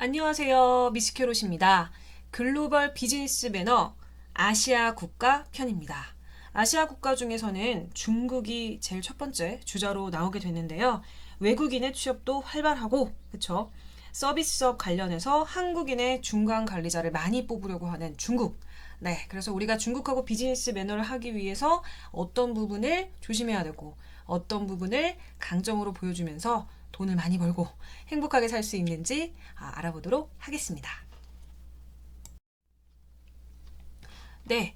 안녕하세요. 미스케롯입니다. 글로벌 비즈니스 매너 아시아 국가 편입니다. 아시아 국가 중에서는 중국이 제일 첫 번째 주자로 나오게 됐는데요. 외국인의 취업도 활발하고, 그쵸? 서비스업 관련해서 한국인의 중간 관리자를 많이 뽑으려고 하는 중국. 네, 그래서 우리가 중국하고 비즈니스 매너를 하기 위해서 어떤 부분을 조심해야 되고, 어떤 부분을 강점으로 보여주면서 돈을 많이 벌고 행복하게 살 수 있는지 알아보도록 하겠습니다. 네,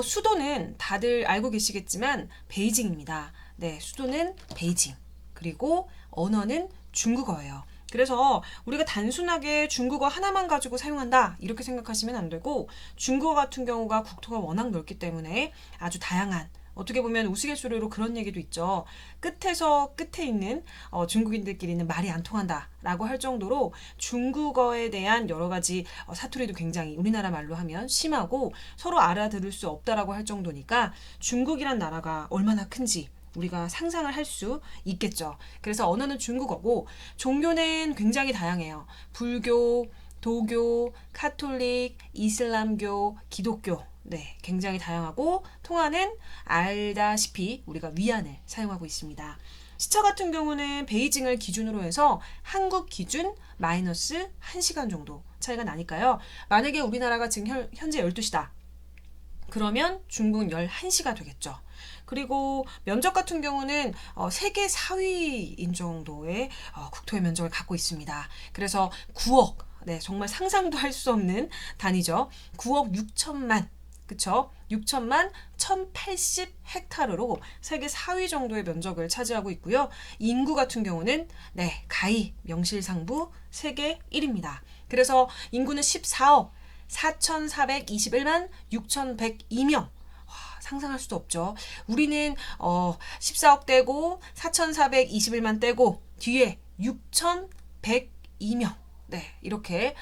수도는 다들 알고 계시겠지만 베이징입니다. 네, 수도는 베이징. 그리고 언어는 중국어예요. 그래서 우리가 단순하게 중국어 하나만 가지고 사용한다 이렇게 생각하시면 안 되고, 중국어 같은 경우가 국토가 워낙 넓기 때문에 아주 다양한, 어떻게 보면 우스갯소리로 그런 얘기도 있죠. 끝에서 끝에 있는 중국인들끼리는 말이 안 통한다라고 할 정도로 중국어에 대한 여러 가지 사투리도 굉장히 우리나라 말로 하면 심하고 서로 알아들을 수 없다라고 할 정도니까, 중국이란 나라가 얼마나 큰지 우리가 상상을 할 수 있겠죠. 그래서 언어는 중국어고, 종교는 굉장히 다양해요. 불교, 도교, 카톨릭, 이슬람교, 기독교. 네, 굉장히 다양하고, 통화는 알다시피 우리가 위안을 사용하고 있습니다. 시차 같은 경우는 베이징을 기준으로 해서 한국 기준 마이너스 1시간 정도 차이가 나니까요. 만약에 우리나라가 지금 현재 12시다. 그러면 중국은 11시가 되겠죠. 그리고 면적 같은 경우는 세계 4위인 정도의 국토의 면적을 갖고 있습니다. 그래서 9억, 네, 정말 상상도 할 수 없는 단위죠. 9억 6천만, 그쵸? 6천만 1080 헥타르로 세계 4위 정도의 면적을 차지하고 있고요. 인구 같은 경우는 네, 가히 명실상부 세계 1위입니다. 그래서 인구는 14억 4,421만 6,102명. 상상할 수도 없죠. 우리는 14억 떼고 4,421만 떼고 뒤에 6,102명. 네, 이렇게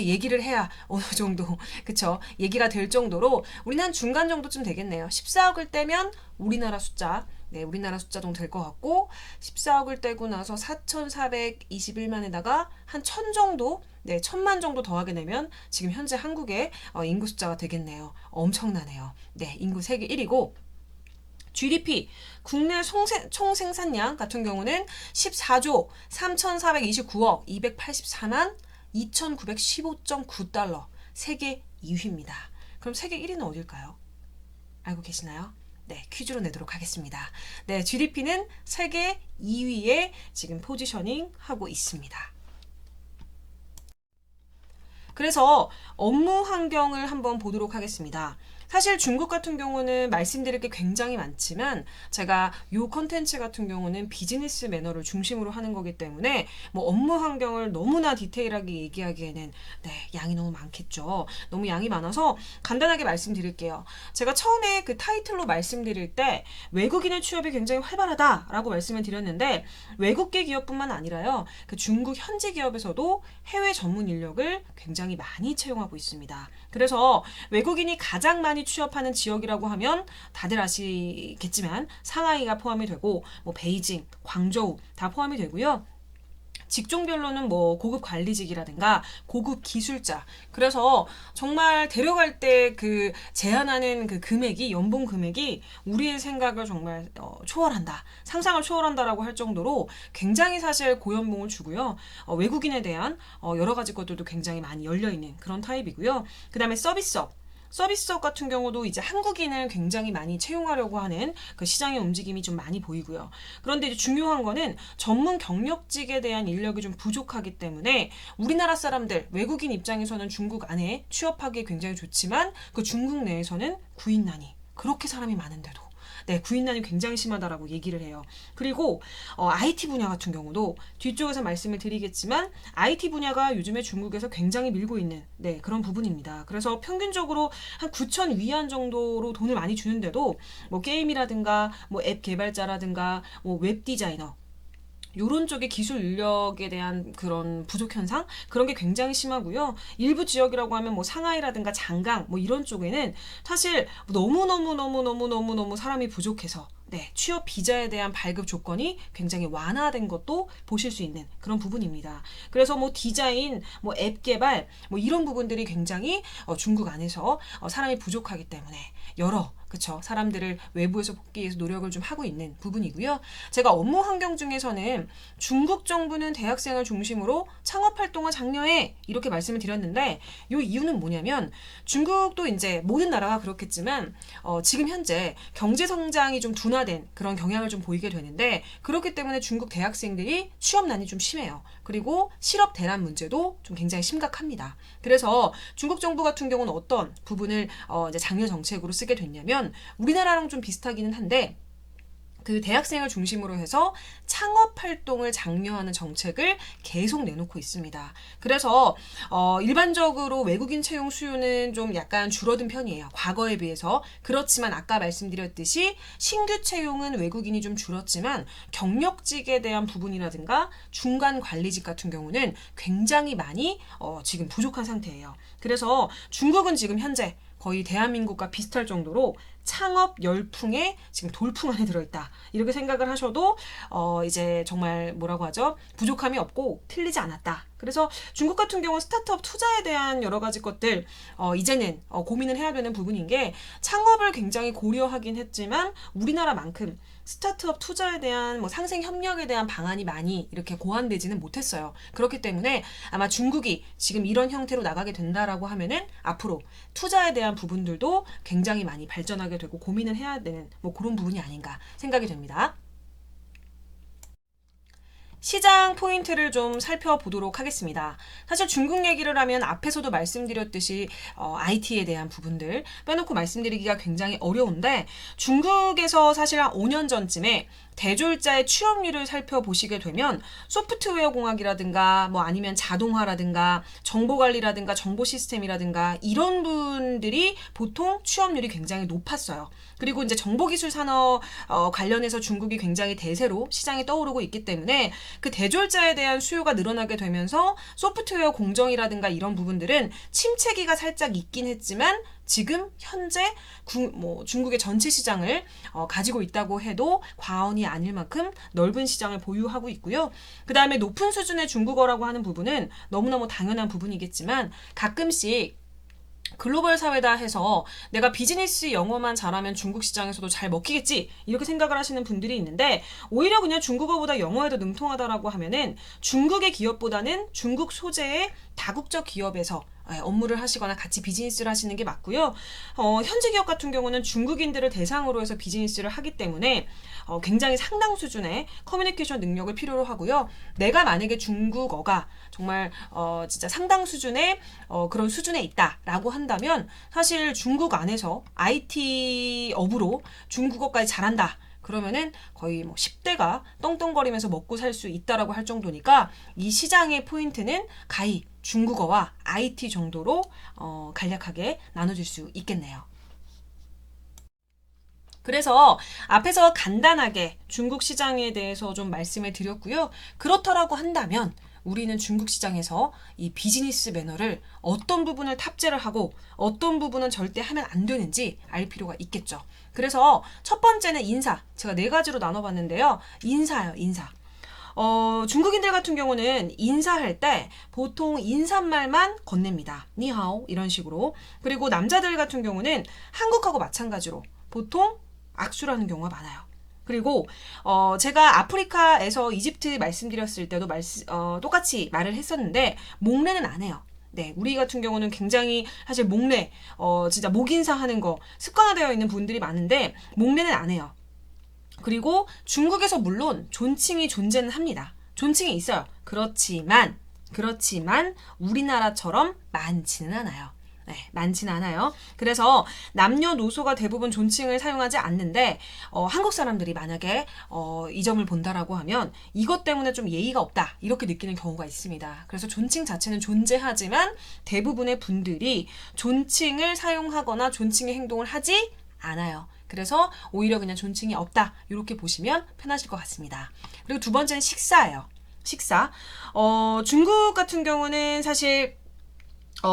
얘기를 해야 어느 정도, 그쵸? 얘기가 될 정도로 우리는 한 중간 정도쯤 되겠네요. 14억을 떼면 우리나라 숫자, 네, 우리나라 숫자 정도 될 것 같고, 14억을 떼고 나서 4,421만에다가 한 1,000 정도, 네, 1,000만 정도 더하게 되면 지금 현재 한국의 인구 숫자가 되겠네요. 엄청나네요. 네, 인구 세계 1위고, GDP, 국내 총생산량 같은 경우는 14조 3,429억 284만 2,915.9달러, 세계 2위입니다. 그럼 세계 1위는 어딜까요? 알고 계시나요? 네, 퀴즈로 내도록 하겠습니다. 네, GDP는 세계 2위에 지금 포지셔닝 하고 있습니다. 그래서 업무 환경을 한번 보도록 하겠습니다. 사실 중국 같은 경우는 말씀드릴 게 굉장히 많지만, 제가 이 컨텐츠 같은 경우는 비즈니스 매너를 중심으로 하는 거기 때문에 뭐 업무 환경을 너무나 디테일하게 얘기하기에는 네, 양이 너무 많겠죠. 너무 양이 많아서 간단하게 말씀드릴게요. 제가 처음에 그 타이틀로 말씀드릴 때 외국인의 취업이 굉장히 활발하다라고 말씀을 드렸는데, 외국계 기업뿐만 아니라요, 그 중국 현지 기업에서도 해외 전문 인력을 굉장히 많이 채용하고 있습니다. 그래서 외국인이 가장 많이 취업하는 지역이라고 하면 다들 아시겠지만 상하이가 포함이 되고, 뭐 베이징, 광저우 다 포함이 되고요. 직종별로는 뭐 고급 관리직이라든가 고급 기술자, 그래서 정말 데려갈 때 그 제한하는 그 금액이, 연봉 금액이 우리의 생각을 정말 초월한다, 상상을 초월한다라고 할 정도로 굉장히 사실 고연봉을 주고요. 외국인에 대한 여러 가지 것들도 굉장히 많이 열려있는 그런 타입이고요. 그 다음에 서비스업 같은 경우도 이제 한국인을 굉장히 많이 채용하려고 하는 그 시장의 움직임이 좀 많이 보이고요. 그런데 이제 중요한 거는 전문 경력직에 대한 인력이 좀 부족하기 때문에 우리나라 사람들, 외국인 입장에서는 중국 안에 취업하기 굉장히 좋지만 그 중국 내에서는 구인난이, 그렇게 사람이 많은데도 네, 구인난이 굉장히 심하다라고 얘기를 해요. 그리고 IT 분야 같은 경우도 뒤쪽에서 말씀을 드리겠지만, IT 분야가 요즘에 중국에서 굉장히 밀고 있는 네, 그런 부분입니다. 그래서 평균적으로 한 9천 위안 정도로 돈을 많이 주는데도 뭐 게임이라든가 뭐 앱 개발자라든가 뭐 웹 디자이너, 요런 쪽의 기술 인력에 대한 그런 부족 현상, 그런 게 굉장히 심하고요. 일부 지역이라고 하면 뭐 상하이라든가 장강 뭐 이런 쪽에는 사실 너무너무 사람이 부족해서 네, 취업 비자에 대한 발급 조건이 굉장히 완화된 것도 보실 수 있는 그런 부분입니다. 그래서 뭐 디자인, 뭐 앱 개발, 뭐 이런 부분들이 굉장히 중국 안에서 사람이 부족하기 때문에 여러 그쵸 사람들을 외부에서 뽑기 위해서 노력을 좀 하고 있는 부분이고요. 제가 업무 환경 중에서는 중국 정부는 대학생을 중심으로 창업 활동을 장려해 이렇게 말씀을 드렸는데 이 이유는 뭐냐면 중국도 이제 모든 나라가 그렇겠지만 지금 현재 경제 성장이 좀 둔화된 그런 경향을 좀 보이게 되는데 그렇기 때문에 중국 대학생들이 취업난이 좀 심해요. 그리고 실업 대란 문제도 좀 굉장히 심각합니다. 그래서 중국 정부 같은 경우는 어떤 부분을 이제 장려 정책으로 쓰게 됐냐면 우리나라랑 좀 비슷하기는 한데 그 대학생을 중심으로 해서 창업 활동을 장려하는 정책을 계속 내놓고 있습니다. 그래서 일반적으로 외국인 채용 수요는 좀 약간 줄어든 편이에요. 과거에 비해서. 그렇지만 아까 말씀드렸듯이 신규 채용은 외국인이 좀 줄었지만 경력직에 대한 부분이라든가 중간 관리직 같은 경우는 굉장히 많이 지금 부족한 상태예요. 그래서 중국은 지금 현재 거의 대한민국과 비슷할 정도로 창업 열풍에 지금 돌풍 안에 들어있다. 이렇게 생각을 하셔도 이제 정말 뭐라고 하죠? 부족함이 없고 틀리지 않았다. 그래서 중국 같은 경우 스타트업 투자에 대한 여러 가지 것들 이제는 고민을 해야 되는 부분인 게 창업을 굉장히 고려하긴 했지만 우리나라만큼 스타트업 투자에 대한 뭐 상생 협력에 대한 방안이 많이 이렇게 고안되지는 못했어요. 그렇기 때문에 아마 중국이 지금 이런 형태로 나가게 된다라고 하면은 앞으로 투자에 대한 부분들도 굉장히 많이 발전하게 되고 고민을 해야 되는 뭐 그런 부분이 아닌가 생각이 됩니다. 시장 포인트를 좀 살펴보도록 하겠습니다. 사실 중국 얘기를 하면 앞에서도 말씀드렸듯이 IT에 대한 부분들 빼놓고 말씀드리기가 굉장히 어려운데 중국에서 사실 한 5년 전쯤에 대졸자의 취업률을 살펴보시게 되면 소프트웨어 공학이라든가 뭐 아니면 자동화라든가 정보관리라든가 정보 시스템이라든가 이런 분들이 보통 취업률이 굉장히 높았어요. 그리고 이제 정보기술 산업 관련해서 중국이 굉장히 대세로 시장이 떠오르고 있기 때문에 그 대졸자에 대한 수요가 늘어나게 되면서 소프트웨어 공정이라든가 이런 부분들은 침체기가 살짝 있긴 했지만 지금 현재 중국의 전체 시장을 가지고 있다고 해도 과언이 아닐 만큼 넓은 시장을 보유하고 있고요. 그 다음에 높은 수준의 중국어라고 하는 부분은 너무너무 당연한 부분이겠지만 가끔씩 글로벌 사회다 해서 내가 비즈니스 영어만 잘하면 중국 시장에서도 잘 먹히겠지 이렇게 생각을 하시는 분들이 있는데 오히려 그냥 중국어보다 영어에도 능통하다라고 하면은 중국의 기업보다는 중국 소재의 다국적 기업에서 업무를 하시거나 같이 비즈니스를 하시는 게 맞고요. 현지 기업 같은 경우는 중국인들을 대상으로 해서 비즈니스를 하기 때문에 굉장히 상당 수준의 커뮤니케이션 능력을 필요로 하고요. 내가 만약에 중국어가 정말 진짜 상당 수준의 그런 수준에 있다라고 한다면 사실 중국 안에서 IT 업으로 중국어까지 잘한다. 그러면은 거의 뭐 10대가 떵떵거리면서 먹고 살 수 있다라고 할 정도니까 이 시장의 포인트는 가히 중국어와 IT 정도로 간략하게 나눠질 수 있겠네요. 그래서 앞에서 간단하게 중국 시장에 대해서 좀 말씀을 드렸고요. 그렇다라고 한다면 우리는 중국 시장에서 이 비즈니스 매너를 어떤 부분을 탑재를 하고 어떤 부분은 절대 하면 안 되는지 알 필요가 있겠죠. 그래서 첫 번째는 인사. 제가 4가지로 나눠봤는데요. 인사예요, 인사. 중국인들 같은 경우는 인사할 때 보통 인사말만 건넵니다. 니하오 이런 식으로. 그리고 남자들 같은 경우는 한국하고 마찬가지로 보통 악수라는 경우가 많아요. 그리고 제가 아프리카에서 이집트 말씀드렸을 때도 똑같이 말을 했었는데 목례는 안 해요. 네, 우리 같은 경우는 굉장히 사실 목례, 진짜 목인사 하는 거 습관화되어 있는 분들이 많은데 목례는 안 해요. 그리고 중국에서 물론 존칭이 존재는 합니다. 존칭이 있어요. 그렇지만 우리나라처럼 많지는 않아요. 네, 많지는 않아요. 그래서 남녀노소가 대부분 존칭을 사용하지 않는데 한국 사람들이 만약에 이 점을 본다라고 하면 이것 때문에 좀 예의가 없다 이렇게 느끼는 경우가 있습니다. 그래서 존칭 자체는 존재하지만 대부분의 분들이 존칭을 사용하거나 존칭의 행동을 하지 않아요. 그래서 오히려 그냥 존칭이 없다 이렇게 보시면 편하실 것 같습니다. 그리고 두 번째는 식사예요. 식사. 중국 같은 경우는 사실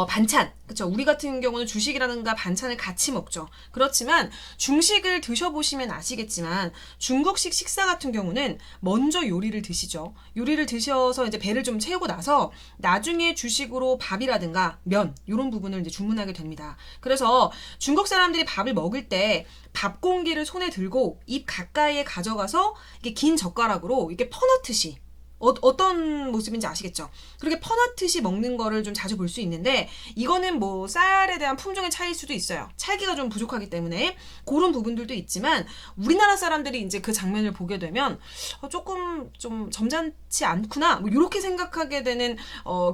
반찬. 그쵸. 우리 같은 경우는 주식이라든가 반찬을 같이 먹죠. 그렇지만 중식을 드셔보시면 아시겠지만 중국식 식사 같은 경우는 먼저 요리를 드시죠. 요리를 드셔서 이제 배를 좀 채우고 나서 나중에 주식으로 밥이라든가 면, 이런 부분을 이제 주문하게 됩니다. 그래서 중국 사람들이 밥을 먹을 때 밥 공기를 손에 들고 입 가까이에 가져가서 이게 긴 젓가락으로 이렇게 퍼넣듯이 어떤 모습인지 아시겠죠? 그렇게 퍼넣듯이 먹는 거를 좀 자주 볼 수 있는데 이거는 뭐 쌀에 대한 품종의 차이일 수도 있어요. 찰기가 좀 부족하기 때문에 그런 부분들도 있지만 우리나라 사람들이 이제 그 장면을 보게 되면 조금 좀 점잖지 않구나 뭐 이렇게 생각하게 되는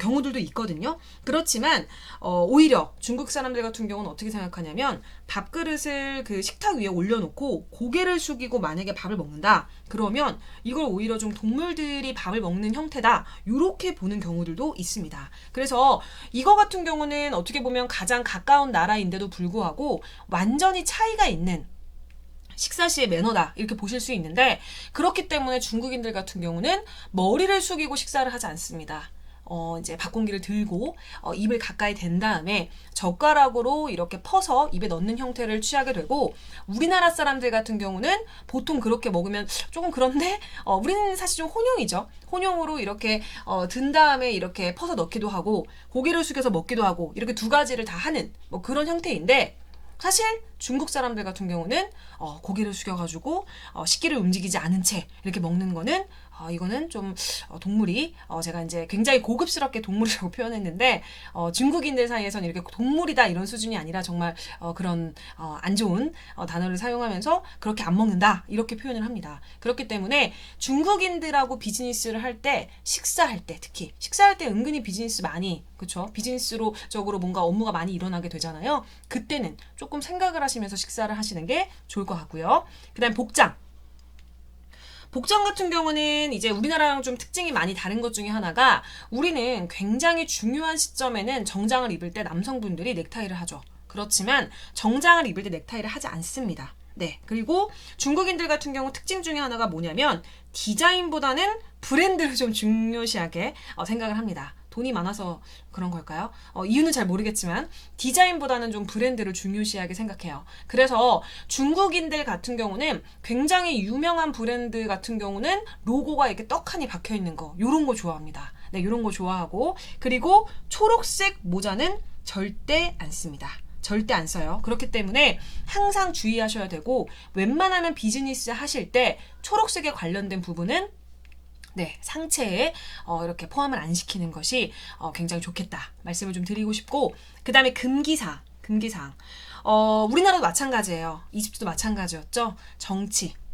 경우들도 있거든요. 그렇지만 오히려 중국 사람들 같은 경우는 어떻게 생각하냐면 밥그릇을 그 식탁 위에 올려놓고 고개를 숙이고 만약에 밥을 먹는다. 그러면 이걸 오히려 좀 동물들이 밥을 먹는 형태다. 이렇게 보는 경우들도 있습니다. 그래서 이거 같은 경우는 어떻게 보면 가장 가까운 나라인데도 불구하고 완전히 차이가 있는 식사 시의 매너다 이렇게 보실 수 있는데 그렇기 때문에 중국인들 같은 경우는 머리를 숙이고 식사를 하지 않습니다. 이제 밥 공기를 들고 입을 가까이 댄 다음에 젓가락으로 이렇게 퍼서 입에 넣는 형태를 취하게 되고 우리나라 사람들 같은 경우는 보통 그렇게 먹으면 조금 그런데 우리는 사실 좀 혼용이죠. 혼용으로 이렇게 든 다음에 이렇게 퍼서 넣기도 하고 고개를 숙여서 먹기도 하고 이렇게 두 가지를 다 하는 뭐 그런 형태인데 사실 중국 사람들 같은 경우는 고개를 숙여가지고 식기를 움직이지 않은 채 이렇게 먹는 거는 이거는 좀 동물이 제가 이제 굉장히 고급스럽게 동물이라고 표현했는데 중국인들 사이에서는 이렇게 동물이다 이런 수준이 아니라 정말 그런 안 좋은 단어를 사용하면서 그렇게 안 먹는다 이렇게 표현을 합니다. 그렇기 때문에 중국인들하고 비즈니스를 할 때 식사할 때 특히 식사할 때 은근히 비즈니스 많이 그렇죠? 비즈니스로 적으로 뭔가 업무가 많이 일어나게 되잖아요. 그때는 조금 생각을 하시면서 식사를 하시는 게 좋을 것 같고요. 그다음 복장. 복장 같은 경우는 이제 우리나라랑 좀 특징이 많이 다른 것 중에 하나가 우리는 굉장히 중요한 시점에는 정장을 입을 때 남성분들이 넥타이를 하죠. 그렇지만 정장을 입을 때 넥타이를 하지 않습니다. 네. 그리고 중국인들 같은 경우 특징 중에 하나가 뭐냐면 디자인보다는 브랜드를 좀 중요시하게 생각을 합니다. 돈이 많아서 그런 걸까요? 이유는 잘 모르겠지만 디자인보다는 좀 브랜드를 중요시하게 생각해요. 그래서 중국인들 같은 경우는 굉장히 유명한 브랜드 같은 경우는 로고가 이렇게 떡하니 박혀 있는 거 요런 거 좋아합니다. 네, 요런 거 좋아하고 그리고 초록색 모자는 절대 안 씁니다. 절대 안 써요. 그렇기 때문에 항상 주의하셔야 되고 웬만하면 비즈니스 하실 때 초록색에 관련된 부분은 네, 상체에 이렇게 포함을 안 시키는 것이 굉장히 좋겠다 말씀을 좀 드리고 싶고 그 다음에 금기사항 우리나라도 마찬가지예요. 이집트도 마찬가지였죠.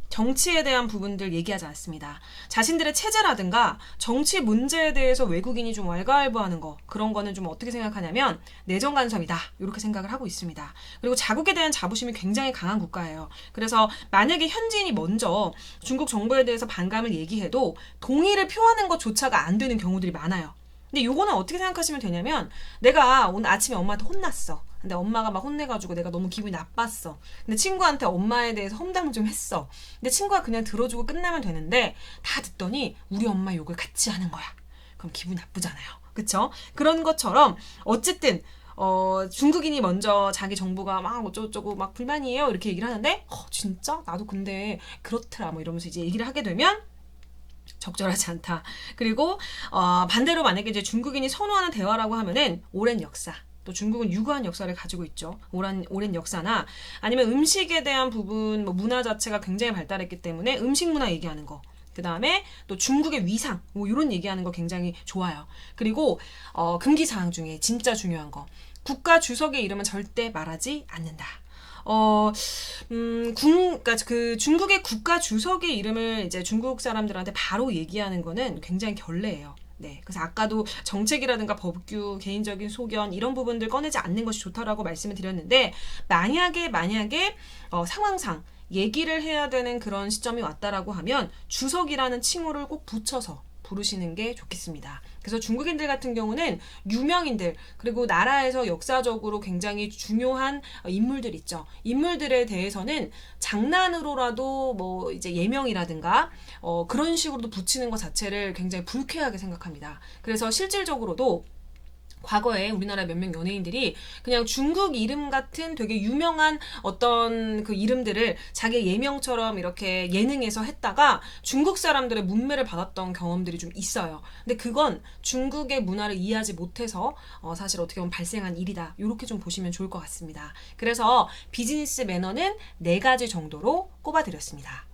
정치에 대한 부분들 얘기하지 않습니다. 자신들의 체제라든가 정치 문제에 대해서 외국인이 좀 왈가왈부하는 거 그런 거는 좀 어떻게 생각하냐면 내정 간섭이다 이렇게 생각을 하고 있습니다. 그리고 자국에 대한 자부심이 굉장히 강한 국가예요. 그래서 만약에 현지인이 먼저 중국 정부에 대해서 반감을 얘기해도 동의를 표하는 것조차가 안 되는 경우들이 많아요. 근데 요거는 어떻게 생각하시면 되냐면 내가 오늘 아침에 엄마한테 혼났어. 근데 엄마가 막 혼내가지고 내가 너무 기분이 나빴어. 근데 친구한테 엄마에 대해서 험담을 좀 했어. 근데 친구가 그냥 들어주고 끝나면 되는데 다 듣더니 우리 엄마 욕을 같이 하는 거야. 그럼 기분이 나쁘잖아요. 그쵸? 그런 것처럼 어쨌든 중국인이 먼저 자기 정부가 막 어쩌고저쩌고 막 불만이에요 이렇게 얘기를 하는데 진짜? 나도 근데 그렇더라 뭐 이러면서 이제 얘기를 하게 되면 적절하지 않다. 그리고 반대로 만약에 이제 중국인이 선호하는 대화라고 하면은 오랜 역사 또 중국은 유구한 역사를 가지고 있죠. 오랜 역사나 아니면 음식에 대한 부분 뭐 문화 자체가 굉장히 발달했기 때문에 음식 문화 얘기하는 거 그 다음에 또 중국의 위상 뭐 이런 얘기하는 거 굉장히 좋아요. 그리고 금기사항 중에 진짜 중요한 거 국가 주석의 이름은 절대 말하지 않는다. 그러니까 그 중국의 국가 주석의 이름을 이제 중국 사람들한테 바로 얘기하는 거는 굉장히 결례예요. 네, 그래서 아까도 정책이라든가 법규, 개인적인 소견 이런 부분들 꺼내지 않는 것이 좋다라고 말씀을 드렸는데 만약에 상황상 얘기를 해야 되는 그런 시점이 왔다라고 하면 주석이라는 칭호를 꼭 붙여서 부르시는 게 좋겠습니다. 그래서 중국인들 같은 경우는 유명인들 그리고 나라에서 역사적으로 굉장히 중요한 인물들 있죠. 인물들에 대해서는 장난으로라도 뭐 이제 예명이라든가 그런 식으로도 붙이는 것 자체를 굉장히 불쾌하게 생각합니다. 그래서 실질적으로도 과거에 우리나라 몇몇 연예인들이 그냥 중국 이름 같은 되게 유명한 어떤 그 이름들을 자기 예명처럼 이렇게 예능에서 했다가 중국 사람들의 문매를 받았던 경험들이 좀 있어요. 근데 그건 중국의 문화를 이해하지 못해서 사실 어떻게 보면 발생한 일이다. 이렇게 좀 보시면 좋을 것 같습니다. 그래서 비즈니스 매너는 4가지 정도로 꼽아드렸습니다.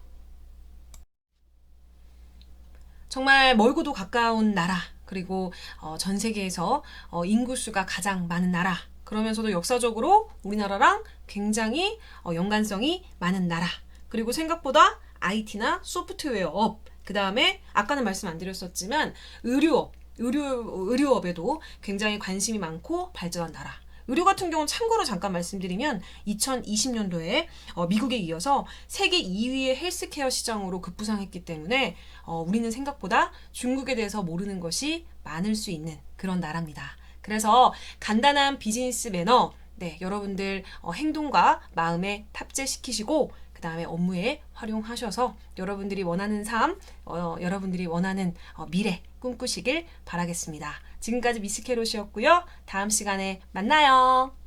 정말 멀고도 가까운 나라, 그리고 전 세계에서 인구수가 가장 많은 나라, 그러면서도 역사적으로 우리나라랑 굉장히 연관성이 많은 나라, 그리고 생각보다 IT나 소프트웨어 업, 그 다음에 아까는 말씀 안 드렸었지만 의료업에도 굉장히 관심이 많고 발전한 나라. 의료 같은 경우는 참고로 잠깐 말씀드리면 2020년도에 미국에 이어서 세계 2위의 헬스케어 시장으로 급부상했기 때문에 우리는 생각보다 중국에 대해서 모르는 것이 많을 수 있는 그런 나라입니다. 그래서 간단한 비즈니스 매너, 네, 여러분들 행동과 마음에 탑재시키시고 그 다음에 업무에 활용하셔서 여러분들이 원하는 삶, 여러분들이 원하는 미래 꿈꾸시길 바라겠습니다. 지금까지 미스 캐롯이었고요. 다음 시간에 만나요.